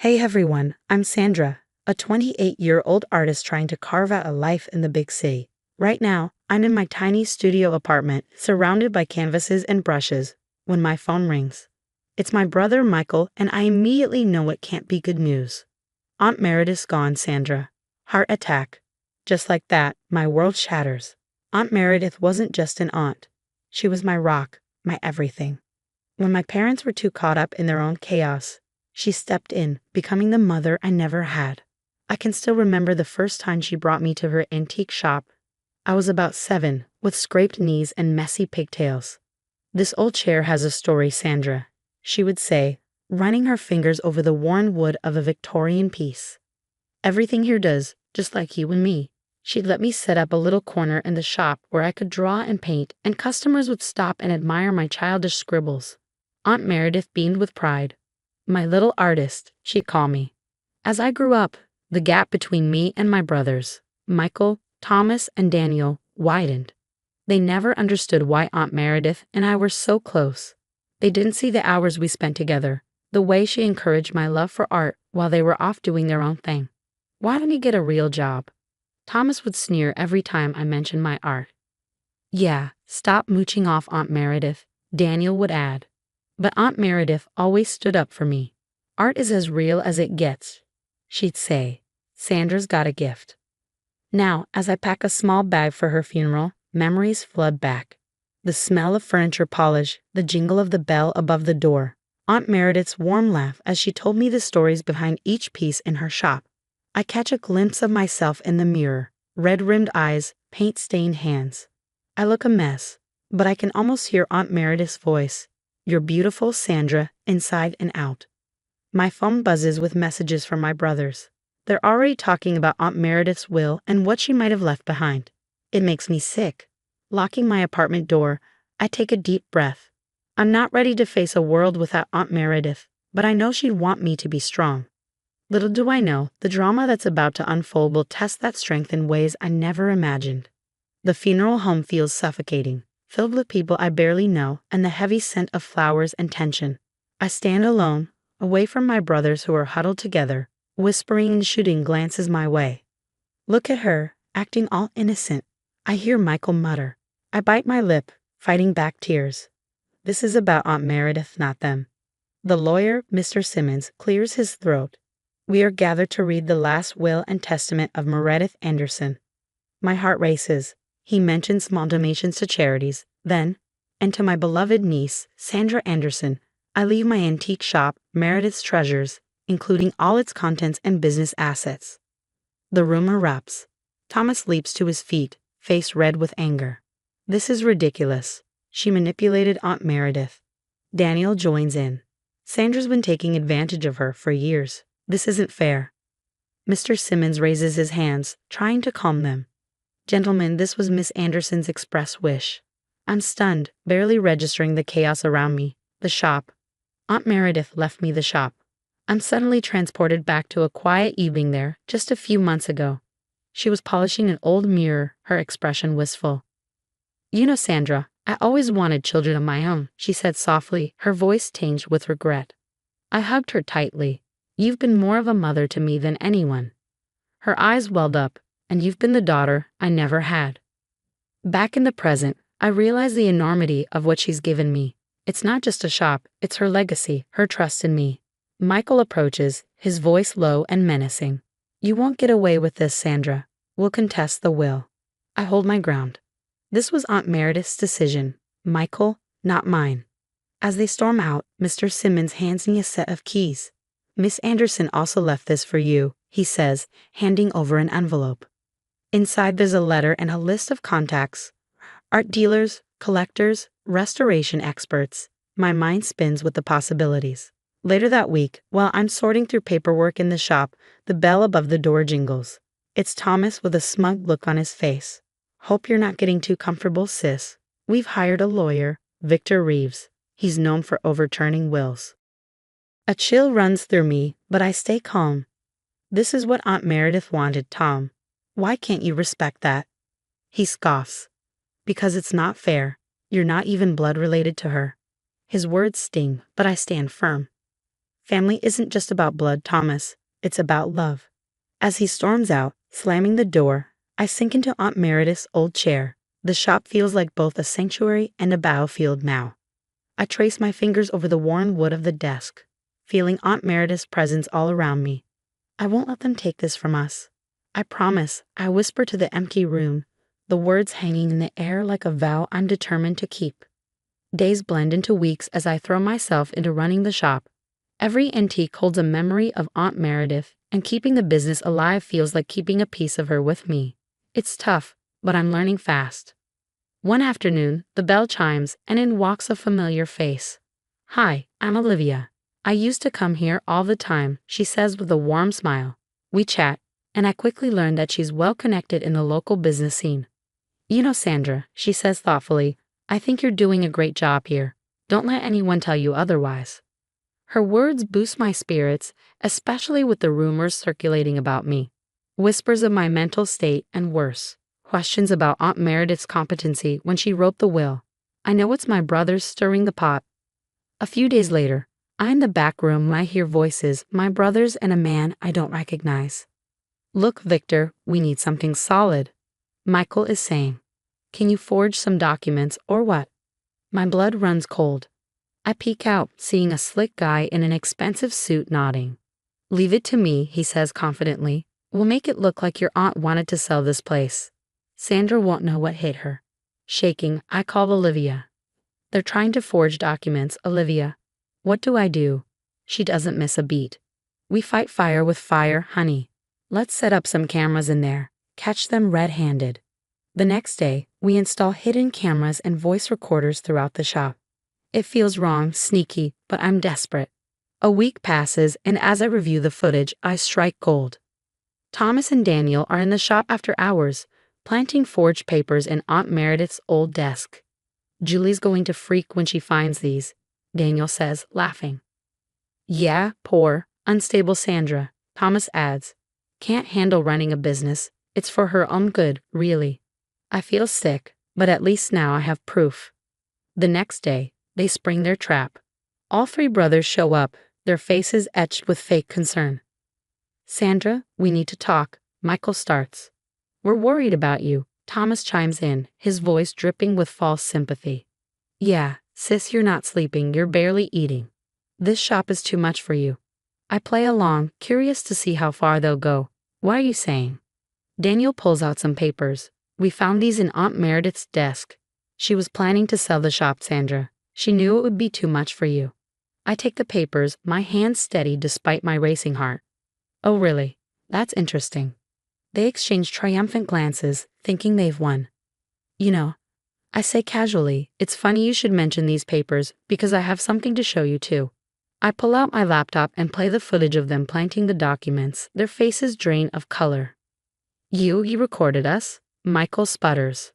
Hey everyone, I'm Sandra, a 28-year-old artist trying to carve out a life in the big city. Right now, I'm in my tiny studio apartment, surrounded by canvases and brushes, when my phone rings. It's my brother Michael, and I immediately know it can't be good news. Aunt Meredith's gone, Sandra. Heart attack. Just like that, my world shatters. Aunt Meredith wasn't just an aunt. She was my rock, my everything. When my parents were too caught up in their own chaos, she stepped in, becoming the mother I never had. I can still remember the first time she brought me to her antique shop. I was about 7, with scraped knees and messy pigtails. "This old chair has a story, Sandra," she would say, running her fingers over the worn wood of a Victorian piece. "Everything here does, just like you and me." She'd let me set up a little corner in the shop where I could draw and paint, and customers would stop and admire my childish scribbles. Aunt Meredith beamed with pride. "My little artist," she'd call me. As I grew up, the gap between me and my brothers, Michael, Thomas, and Daniel, widened. They never understood why Aunt Meredith and I were so close. They didn't see the hours we spent together, the way she encouraged my love for art while they were off doing their own thing. "Why don't you get a real job?" Thomas would sneer every time I mentioned my art. "Yeah, stop mooching off Aunt Meredith," Daniel would add. But Aunt Meredith always stood up for me. "Art is as real as it gets," she'd say. "Sandra's got a gift." Now, as I pack a small bag for her funeral, memories flood back. The smell of furniture polish, the jingle of the bell above the door, Aunt Meredith's warm laugh as she told me the stories behind each piece in her shop. I catch a glimpse of myself in the mirror, red-rimmed eyes, paint-stained hands. I look a mess, but I can almost hear Aunt Meredith's voice. "You're beautiful, Sandra, inside and out." My phone buzzes with messages from my brothers. They're already talking about Aunt Meredith's will and what she might have left behind. It makes me sick. Locking my apartment door, I take a deep breath. I'm not ready to face a world without Aunt Meredith, but I know she'd want me to be strong. Little do I know, the drama that's about to unfold will test that strength in ways I never imagined. The funeral home feels suffocating, filled with people I barely know and the heavy scent of flowers and tension. I stand alone, away from my brothers who are huddled together, whispering and shooting glances my way. "Look at her, acting all innocent," I hear Michael mutter. I bite my lip, fighting back tears. This is about Aunt Meredith, not them. The lawyer, Mr. Simmons, clears his throat. We are gathered to read the last will and testament of Meredith Anderson. My heart races. He mentions small donations to charities. Then, and to my beloved niece, Sandra Anderson, I leave my antique shop, Meredith's Treasures, including all its contents and business assets. The room erupts. Thomas leaps to his feet, face red with anger. This is ridiculous. She manipulated Aunt Meredith. Daniel joins in. Sandra's been taking advantage of her for years. This isn't fair. Mr. Simmons raises his hands, trying to calm them. "Gentlemen, this was Miss Anderson's express wish." I'm stunned, barely registering the chaos around me. The shop. Aunt Meredith left me the shop. I'm suddenly transported back to a quiet evening there just a few months ago. She was polishing an old mirror, her expression wistful. "You know, Sandra, I always wanted children of my own," she said softly, her voice tinged with regret. I hugged her tightly. "You've been more of a mother to me than anyone." Her eyes welled up. "And you've been the daughter I never had." Back in the present, I realize the enormity of what she's given me. It's not just a shop, it's her legacy, her trust in me. Michael approaches, his voice low and menacing. "You won't get away with this, Sandra. We'll contest the will." I hold my ground. This was Aunt Meredith's decision. Michael, not mine. As they storm out, Mr. Simmons hands me a set of keys. "Miss Anderson also left this for you," he says, handing over an envelope. Inside there's a letter and a list of contacts. Art dealers, collectors, restoration experts. My mind spins with the possibilities. Later that week, while I'm sorting through paperwork in the shop, the bell above the door jingles. It's Thomas with a smug look on his face. "Hope you're not getting too comfortable, sis. We've hired a lawyer, Victor Reeves. He's known for overturning wills." A chill runs through me, but I stay calm. "This is what Aunt Meredith wanted, Tom. Why can't you respect that?" He scoffs. "Because it's not fair. You're not even blood related to her." His words sting, but I stand firm. Family isn't just about blood, Thomas. It's about love. As he storms out, slamming the door, I sink into Aunt Meredith's old chair. The shop feels like both a sanctuary and a battlefield now. I trace my fingers over the worn wood of the desk, feeling Aunt Meredith's presence all around me. I won't let them take this from us. I promise, I whisper to the empty room, the words hanging in the air like a vow I'm determined to keep. Days blend into weeks as I throw myself into running the shop. Every antique holds a memory of Aunt Meredith, and keeping the business alive feels like keeping a piece of her with me. It's tough, but I'm learning fast. One afternoon, the bell chimes, and in walks a familiar face. "Hi, I'm Olivia. I used to come here all the time," she says with a warm smile. We chat, and I quickly learn that she's well connected in the local business scene. "You know, Sandra," she says thoughtfully, "I think you're doing a great job here. Don't let anyone tell you otherwise." Her words boost my spirits, especially with the rumors circulating about me. Whispers of my mental state and worse. Questions about Aunt Meredith's competency when she wrote the will. I know it's my brothers stirring the pot. A few days later, I'm in the back room when I hear voices, my brothers and a man I don't recognize. "Look, Victor, we need something solid," Michael is saying. "Can you forge some documents or what?" My blood runs cold. I peek out, seeing a slick guy in an expensive suit nodding. "Leave it to me," he says confidently. "We'll make it look like your aunt wanted to sell this place." Sandra won't know what hit her. Shaking, I call Olivia. "They're trying to forge documents, Olivia. What do I do?" She doesn't miss a beat. "We fight fire with fire, honey. Let's set up some cameras in there. Catch them red-handed." The next day, we install hidden cameras and voice recorders throughout the shop. It feels wrong, sneaky, but I'm desperate. A week passes, and as I review the footage, I strike gold. Thomas and Daniel are in the shop after hours, planting forged papers in Aunt Meredith's old desk. "Julie's going to freak when she finds these," Daniel says, laughing. "Yeah, poor, unstable Sandra," Thomas adds. "Can't handle running a business. It's for her own good, really." I feel sick, but at least now I have proof. The next day, they spring their trap. All three brothers show up, their faces etched with fake concern. "Sandra, we need to talk," Michael starts. "We're worried about you," Thomas chimes in, his voice dripping with false sympathy. "Yeah, sis, you're not sleeping, you're barely eating. This shop is too much for you." I play along, curious to see how far they'll go. "What are you saying?" Daniel pulls out some papers. "We found these in Aunt Meredith's desk. She was planning to sell the shop, Sandra. She knew it would be too much for you." I take the papers, my hands steady despite my racing heart. "Oh really? That's interesting." They exchange triumphant glances, thinking they've won. "You know," I say casually, "it's funny you should mention these papers, because I have something to show you too." I pull out my laptop and play the footage of them planting the documents, their faces drain of color. You recorded us?" Michael sputters.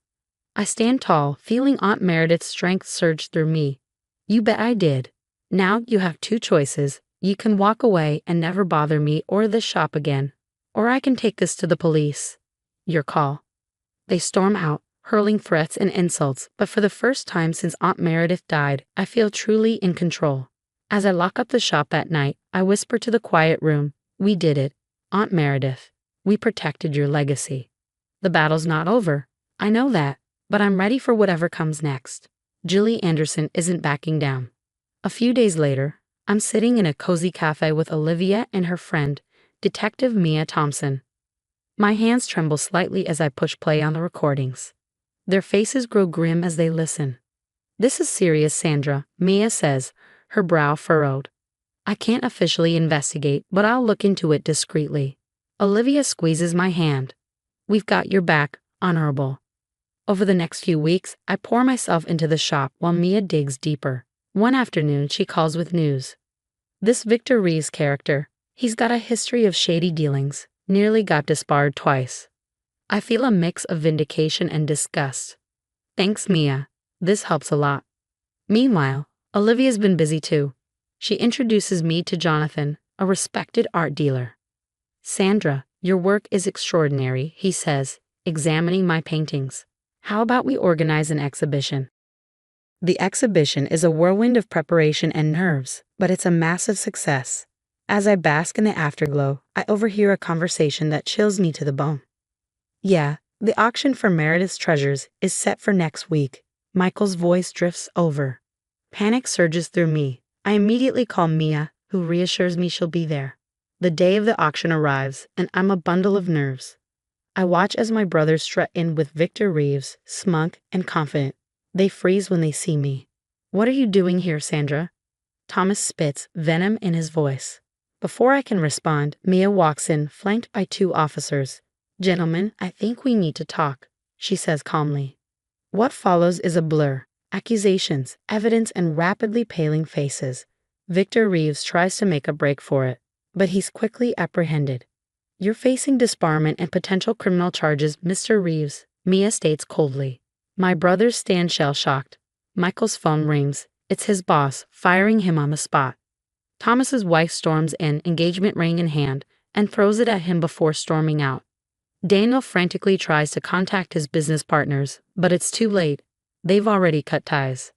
I stand tall, feeling Aunt Meredith's strength surge through me. "You bet I did. Now you have two choices. You can walk away and never bother me or this shop again, or I can take this to the police. Your call." They storm out, hurling threats and insults, but for the first time since Aunt Meredith died, I feel truly in control. As I lock up the shop that night, I whisper to the quiet room, "We did it, Aunt Meredith. We protected your legacy." The battle's not over. I know that, but I'm ready for whatever comes next. Julie Anderson isn't backing down. A few days later, I'm sitting in a cozy cafe with Olivia and her friend, Detective Mia Thompson. My hands tremble slightly as I push play on the recordings. Their faces grow grim as they listen. "This is serious, Sandra," Mia says, her brow furrowed. "I can't officially investigate, but I'll look into it discreetly." Olivia squeezes my hand. "We've got your back, Honorable." Over the next few weeks, I pour myself into the shop while Mia digs deeper. One afternoon, she calls with news. "This Victor Reeves character, he's got a history of shady dealings, nearly got disbarred twice." I feel a mix of vindication and disgust. "Thanks, Mia. This helps a lot." Meanwhile, Olivia's been busy too. She introduces me to Jonathan, a respected art dealer. "Sandra, your work is extraordinary," he says, examining my paintings. "How about we organize an exhibition?" The exhibition is a whirlwind of preparation and nerves, but it's a massive success. As I bask in the afterglow, I overhear a conversation that chills me to the bone. Yeah, the auction for Meredith's treasures is set for next week. Michael's voice drifts over. Panic surges through me. I immediately call Mia, who reassures me she'll be there. The day of the auction arrives, and I'm a bundle of nerves. I watch as my brothers strut in with Victor Reeves, smug and confident. They freeze when they see me. What are you doing here, Sandra? Thomas spits, venom in his voice. Before I can respond, Mia walks in, flanked by two officers. Gentlemen, I think we need to talk, she says calmly. What follows is a blur. Accusations, evidence, and rapidly paling faces. Victor Reeves tries to make a break for it, but he's quickly apprehended. You're facing disbarment and potential criminal charges, Mr. Reeves, Mia states coldly. My brothers stand shell-shocked. Michael's phone rings. It's his boss, firing him on the spot. Thomas's wife storms in, engagement ring in hand, and throws it at him before storming out. Daniel frantically tries to contact his business partners, but it's too late. They've already cut ties.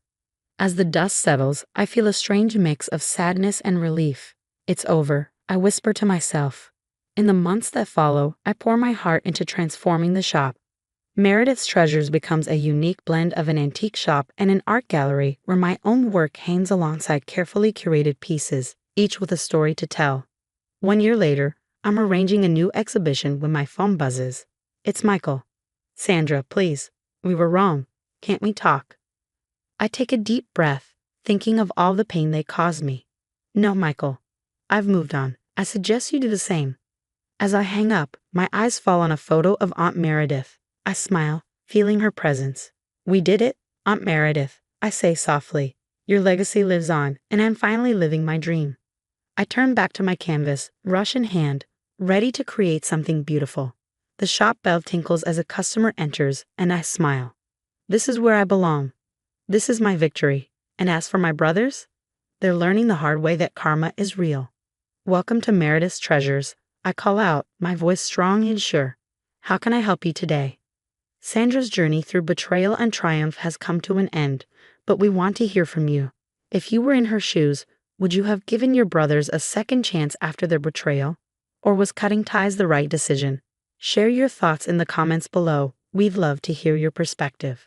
As the dust settles, I feel a strange mix of sadness and relief. It's over, I whisper to myself. In the months that follow, I pour my heart into transforming the shop. Meredith's Treasures becomes a unique blend of an antique shop and an art gallery where my own work hangs alongside carefully curated pieces, each with a story to tell. 1 year later, I'm arranging a new exhibition when my phone buzzes. It's Michael. Sandra, please. We were wrong. Can't we talk? I take a deep breath, thinking of all the pain they caused me. No, Michael. I've moved on. I suggest you do the same. As I hang up, my eyes fall on a photo of Aunt Meredith. I smile, feeling her presence. We did it, Aunt Meredith, I say softly. Your legacy lives on, and I'm finally living my dream. I turn back to my canvas, brush in hand, ready to create something beautiful. The shop bell tinkles as a customer enters, and I smile. This is where I belong. This is my victory. And as for my brothers, they're learning the hard way that karma is real. Welcome to Meredith's Treasures. I call out, my voice strong and sure. How can I help you today? Sandra's journey through betrayal and triumph has come to an end, but we want to hear from you. If you were in her shoes, would you have given your brothers a second chance after their betrayal? Or was cutting ties the right decision? Share your thoughts in the comments below. We'd love to hear your perspective.